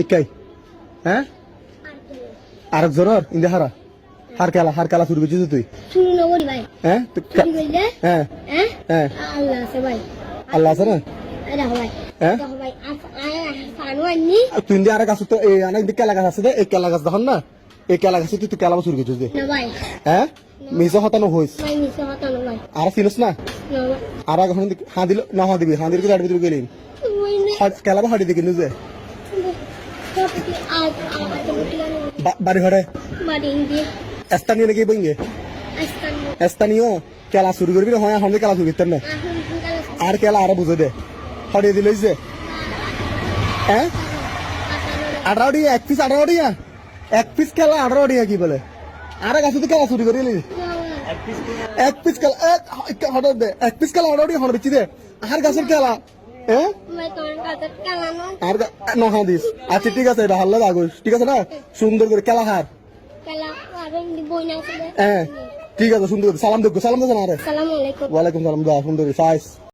একাই হ্যাঁ আরেকজনের ইন্দে হারা হার খেলা শুরু করছিস তুই শুরু না করি ভাই হ্যাঁ শুরু করলে হ্যাঁ হ্যাঁ হ্যাঁ আল্লাহ আছে ভাই আল্লাহ আছে না দেখো ভাই হ্যাঁ দেখো ভাই ফানু আনি তুই ইন্দে আরেক আছে তো এই অনেক কেলা গাছ আছে এই কেলা গাছ দেখুন না এই কেলা গাছে তুই কেলা শুরু করছিস না ভাই হ্যাঁ মিশো হতানো হইস ভাই মিছে হতানো ভাই আর চিনস না না ভাই আর এখন হাঁ দিল না হাঁ দিবি হাঁ দিলে গাড়ি ভিতরে গেলি ওই নে কেলা হাঁটি দেখি নিজে কতটি আজ আমার তো মুটিয়ানো বাড়ি ঘরে বাড়ি ইন্দি স্থানীয় নাকি বইঙ্গে আস্তান স্থানীয় কেলা শুরু করবি না হয় এখন কেলা শুরু করতেন না এখন কাল আর কেলা আরো বুঝে দে হরিয়ে দিল যে হ্যাঁ 18 টিয়া এক পিস 18 টিয়া এক পিস খেলা 18 টিয়া কি বলে আর কাছে তো খেলা শুরু করি এক পিস খেলা হঠাৎ দে এক পিস খেলা 18 টিয়া হঠাৎ দিচ্ছি দে আর গাছের খেলা হ্যাঁ ভাই তোমার কাছে কালানো আর নহা দিস আচ্ছা ঠিক আছে এটা হাল্লা আগস ঠিক আছে না সুন্দর করে খেলা হার কালা আর ইন্দি বই না আছে হ্যাঁ ঠিক আছে সুন্দর করে সালাম দেখো সালাম দেন আরে আসসালামু আলাইকুম ওয়ালাইকুম সালাম দা সুন্দর সাইজ